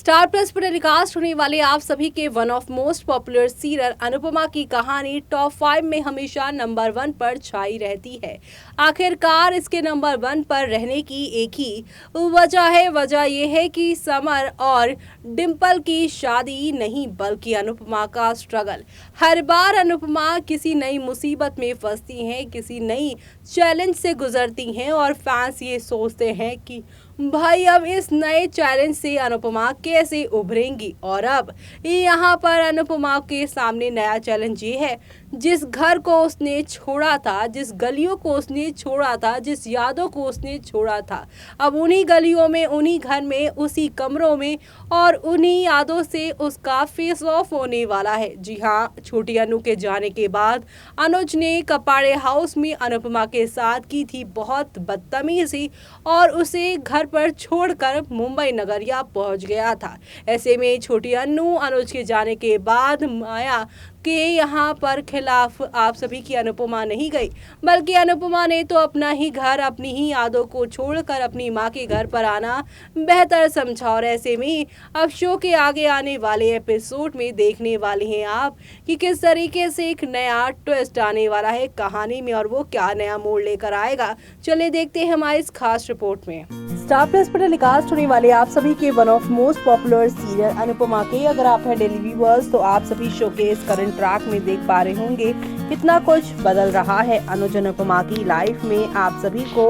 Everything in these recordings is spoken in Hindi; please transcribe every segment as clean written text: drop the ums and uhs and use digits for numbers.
स्टार प्लस पर टेलीकास्ट होने वाले आप सभी के one of most popular serial Anupama की कहानी टॉप 5 में हमेशा नंबर 1 पर छाई रहती है। आखिरकार इसके नंबर 1 पर रहने की एक ही वजह यह है कि समर और डिंपल की शादी नहीं बल्कि अनुपमा का स्ट्रगल। हर बार अनुपमा किसी नई मुसीबत में फंसती हैं, किसी नई चैलेंज से गुजरती हैं और फैंस ये सोचते हैं कि भाई अब इस नए चैलेंज से अनुपमा कैसे उभरेंगी। और अब यहाँ पर अनुपमा के सामने नया चैलेंज ये है, जिस घर को उसने छोड़ा था, जिस गलियों को उसने छोड़ा था, जिस यादों को उसने छोड़ा था, अब उन्हीं गलियों में, उन्हीं घर में, उसी कमरों में और उन्हीं यादों से उसका फेस ऑफ होने वाला है। जी हाँ, छोटी अनु के जाने के बाद अनुज ने कपाड़े हाउस में अनुपमा के साथ की थी बहुत बदतमीजी और उसे घर पर छोड़कर मुंबई नगरिया पहुंच गया था। ऐसे में छोटी अन्नू अनुज के जाने के बाद माया के यहाँ पर खिलाफ आप सभी की अनुपमा नहीं गई, बल्कि अनुपमा ने तो अपना ही घर, अपनी ही यादों को छोड़कर अपनी माँ के घर पर आना बेहतर समझा। और ऐसे में अब शो के आगे आने वाले एपिसोड में देखने वाले हैं आप कि किस तरीके से एक नया ट्विस्ट आने वाला है कहानी में और वो क्या नया मोड़ लेकर आएगा। चलिए देखते हैं हमारी इस खास रिपोर्ट में। स्टार प्लस पर टेलीकास्ट होने वाले आप सभी के one of most popular serial Anupama के अगर आप हैं डेली व्यूअर्स तो आप सभी शो के इस करंट ट्रैक में देख पा रहे होंगे कितना कुछ बदल रहा है अनुज अनुपमा की लाइफ में। आप सभी को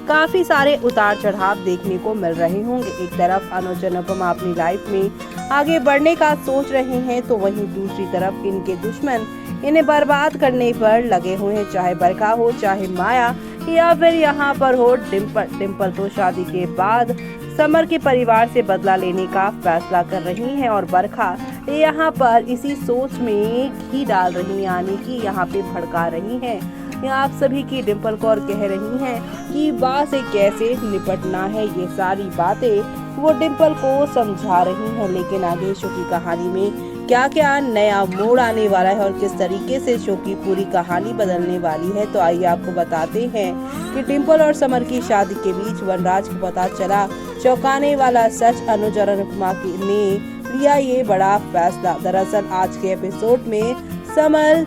काफी सारे उतार चढ़ाव देखने को मिल रहे होंगे। एक तरफ अनुज अनुपमा अपनी लाइफ में आगे बढ़ने का सोच रहे हैं तो वहीं दूसरी तरफ इनके दुश्मन इन्हें बर्बाद करने पर लगे हुए हैं, चाहे बरखा हो, चाहे माया या फिर यहाँ पर हो डिंपल। डिंपल तो शादी के बाद समर के परिवार से बदला लेने का फैसला कर रही हैं और बरखा यहाँ पर इसी सोच में घी डाल रही, यानी कि यहाँ पे भड़का रही हैं। यहाँ आप सभी की डिंपल को और कह रही हैं कि बा से कैसे निपटना है, ये सारी बातें वो डिंपल को समझा रही हैं। लेकिन आगे शो की कहानी में क्या क्या नया मोड़ आने वाला है और किस तरीके से शो की पूरी कहानी बदलने वाली है, तो आइए आपको बताते हैं कि डिंपल और समर की शादी के बीच वनराज को पता चला चौंकाने वाला सच। अनुज और अनुपमा ने लिया ये बड़ा फैसला। दरअसल आज के एपिसोड में समर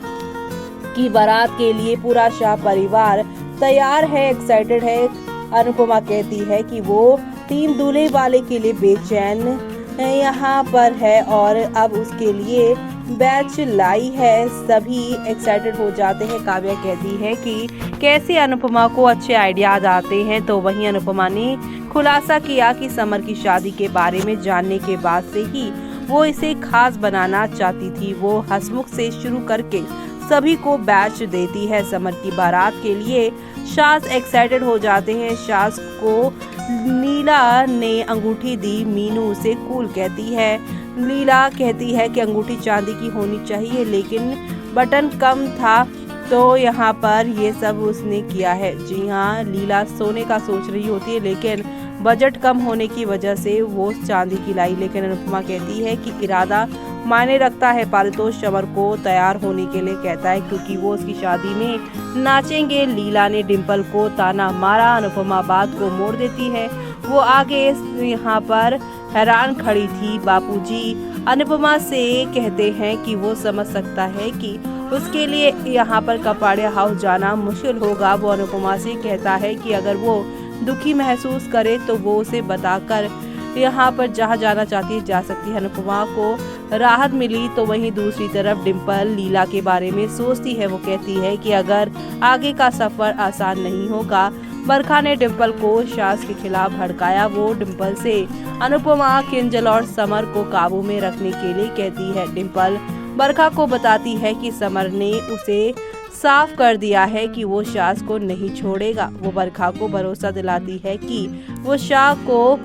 की बारात के लिए पूरा शाह परिवार तैयार है, एक्साइटेड है। अनुपमा कहती है कि वो 3 दूल्हे वाले के लिए बेचैन यहाँ पर है और अब उसके लिए बैच लाई है। सभी एक्साइटेड हो जाते हैं। काव्या कहती है कि कैसे अनुपमा को अच्छे आइडियाज आते हैं, तो वहीं अनुपमा ने खुलासा किया कि समर की शादी के बारे में जानने के बाद से ही वो इसे खास बनाना चाहती थी। वो हंसमुख से शुरू करके सभी को बैच देती है। समर की बारात के लिए शास एक्साइटेड हो जाते हैं। शास को लीला ने अंगूठी दी, मीनू उसे कूल कहती है। लीला कहती है कि अंगूठी चांदी की होनी चाहिए लेकिन बटन कम था, तो यहाँ पर ये सब उसने किया है। जी हाँ, लीला सोने का सोच रही होती है लेकिन बजट कम होने की वजह से वो चांदी की लाई। लेकिन अनुपमा कहती है कि इरादा मायने रखता है। पारितोष समर को तैयार होने के लिए कहता है क्योंकि वो उसकी शादी में नाचेंगे। लीला ने डिंपल को ताना मारा। अनुपमा बात को मोड़ देती है। वो आगे यहाँ पर हैरान खड़ी थी। बापूजी अनुपमा से कहते हैं कि वो समझ सकता है कि उसके लिए यहाँ पर कपाड़े हाउस जाना मुश्किल होगा। वो अनुपमा से कहता है कि अगर वो दुखी महसूस करे तो वो उसे बताकर यहाँ पर जहाँ जाना चाहती है जा सकती है। अनुपमा को राहत मिली तो वहीं दूसरी तरफ डिंपल लीला के बारे में सोचती है। वो कहती है कि अगर आगे का सफर आसान नहीं होगा। बरखा ने डिंपल को शास के खिलाफ भड़काया। वो डिंपल से अनुपमा, किंजल और समर को काबू में रखने के लिए कहती है। डिंपल बरखा को बताती है कि समर ने उसे साफ कर दिया है कि वो शास को नहीं छोड़ेगा। वो बरखा को भरोसा दिलाती है कि वो शाह को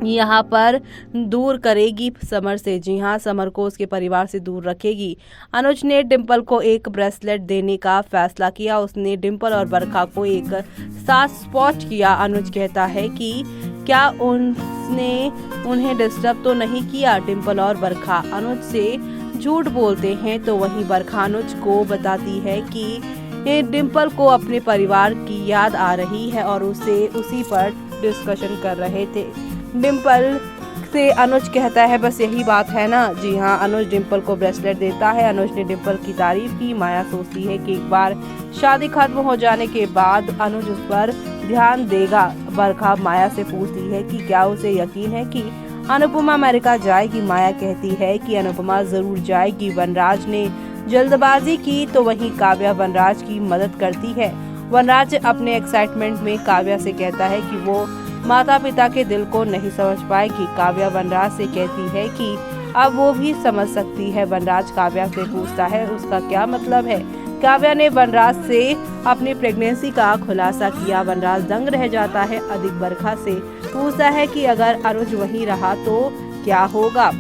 यहाँ पर दूर करेगी समर से। जी हाँ, समर को उसके परिवार से दूर रखेगी। अनुज ने डिंपल को एक ब्रेसलेट देने का फैसला किया। उसने डिंपल और बरखा को एक साथ स्पॉट किया। अनुज कहता है कि क्या उसने उन्हें डिस्टर्ब तो नहीं किया। डिंपल और बरखा अनुज से झूठ बोलते हैं तो वहीं बरखा अनुज को बताती है कि डिंपल को अपने परिवार की याद आ रही है और उसे उसी पर डिस्कशन कर रहे थे। डिंपल से अनुज कहता है बस यही बात है ना। जी हाँ, अनुज डिम्पल को ब्रेसलेट देता है। अनुज ने डिम्पल की तारीफ की। माया सोचती है कि एक बार शादी खत्म हो जाने के बाद अनुज उस पर ध्यान देगा। बरखा माया से पूछती है कि क्या उसे यकीन है कि अनुपमा अमेरिका जाएगी। माया कहती है कि अनुपमा जरूर जाएगी। वनराज ने जल्दबाजी की तो वहीं काव्या वनराज की मदद करती है। वनराज अपने एक्साइटमेंट में काव्या से कहता है कि वो माता पिता के दिल को नहीं समझ पाएगी। काव्या वनराज से कहती है कि अब वो भी समझ सकती है। वनराज काव्या से पूछता है उसका क्या मतलब है। काव्या ने वनराज से अपनी प्रेगनेंसी का खुलासा किया। वनराज दंग रह जाता है। अधिक बरखा से पूछता है कि अगर अनुज वहीं रहा तो क्या होगा।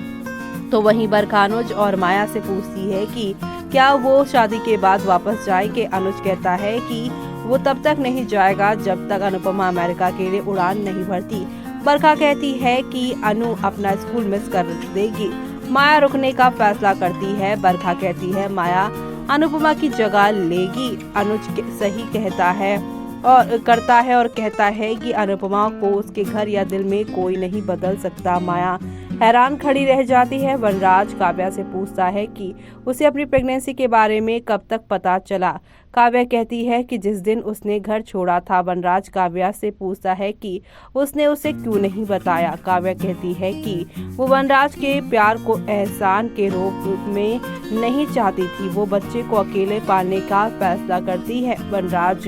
तो वहीं बरखा अनुज और माया से पूछती है कि क्या वो शादी के बाद वापस जाएंगे। अनुज कहता है कि वो तब तक नहीं जाएगा जब तक अनुपमा अमेरिका के लिए उड़ान नहीं भरती। बरखा कहती है कि अनु अपना स्कूल मिस कर देगी। माया रुकने का फैसला करती है। बरखा कहती है माया अनुपमा की जगह लेगी। अनुज सही कहता है और करता है और कहता है कि अनुपमा को उसके घर या दिल में कोई नहीं बदल सकता। माया हैरान खड़ी रह जाती है। वनराज काव्या से पूछता है कि उसे अपनी प्रेगनेंसी के बारे में कब तक पता चला। काव्या कहती है कि जिस दिन उसने घर छोड़ा था। वनराज काव्या से पूछता है कि उसने उसे क्यों नहीं बताया। काव्या कहती है कि वो वनराज के प्यार को एहसान के रूप में नहीं चाहती थी। वो बच्चे को अकेले पालने का फैसला करती है। वनराज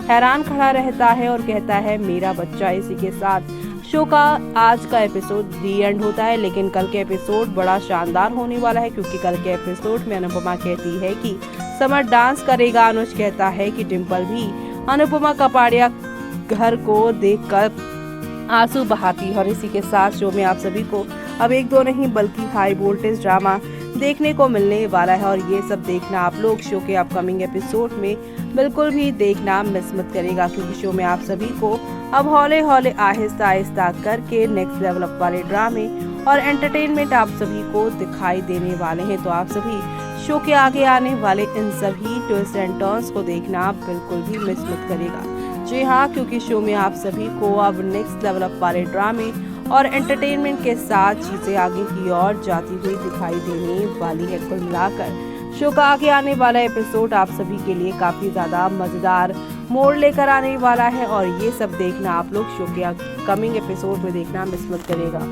हैरान खड़ा रहता है और कहता है मेरा बच्चा। इसी के साथ शो का आज का एपिसोड दी एंड होता है, लेकिन कल के एपिसोड बड़ा शानदार होने वाला है क्योंकि कल के एपिसोड में अनुपमा कहती है कि समर डांस करेगा। अनुज कहता है कि डिम्पल भी अनुपमा कपाड़िया घर को देखकर आंसू बहाती है। और इसी के साथ शो में आप सभी को अब एक दो नहीं बल्कि हाई वोल्टेज ड्रामा देखने को मिलने वाला है और ये सब देखना आप लोग शो के अपकमिंग एपिसोड में बिल्कुल भी देखना मिस मत करेगा क्योंकि शो में आप सभी को अब हौले हौले आहिस्ता आहिस्ता करके नेक्स्ट लेवल अप वाले ड्रामे और एंटरटेनमेंट आप सभी को दिखाई देने वाले हैं। तो आप सभी शो के आगे आने वाले इन सभी ट्विस्ट एंड टर्न्स को देखना आप बिल्कुल भी मिस मत करेगा। जी हाँ, क्योंकि शो में आप सभी को अब नेक्स्ट लेवल अप वाले ड्रामे और एंटरटेनमेंट के साथ चीजें आगे की ओर जाती हुई दिखाई देने वाली है। कुल मिलाकर शो का आगे आने वाला एपिसोड आप सभी के लिए काफी ज्यादा मजेदार मोड़ लेकर आने वाला है और ये सब देखना आप लोग शो के कमिंग एपिसोड में देखना मिस मत करेगा।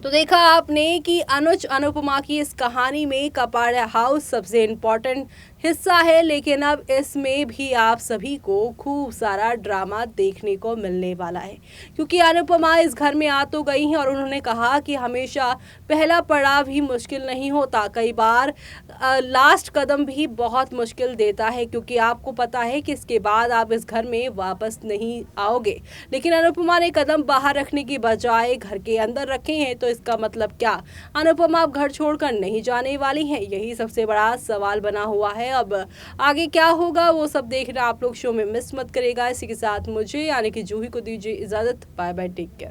तो देखा आपने कि अनुज अनुपमा की इस कहानी में कपाड़िया हाउस सबसे इम्पोर्टेंट हिस्सा है, लेकिन अब इसमें भी आप सभी को खूब सारा ड्रामा देखने को मिलने वाला है क्योंकि अनुपमा इस घर में आ तो गई हैं और उन्होंने कहा कि हमेशा पहला पड़ाव ही मुश्किल नहीं होता, कई बार लास्ट कदम भी बहुत मुश्किल देता है क्योंकि आपको पता है कि इसके बाद आप इस घर में वापस नहीं आओगे। लेकिन अनुपमा ने कदम बाहर रखने की बजाय घर के अंदर रखे हैं, तो इसका मतलब क्या अनुपमा अब घर छोड़कर नहीं जाने वाली हैं? यही सबसे बड़ा सवाल बना हुआ है। अब आगे क्या होगा वो सब देखना आप लोग शो में मिस मत करेगा। इसी के साथ मुझे यानी कि जूही को दीजिए इजाजत। Bye bye, take care.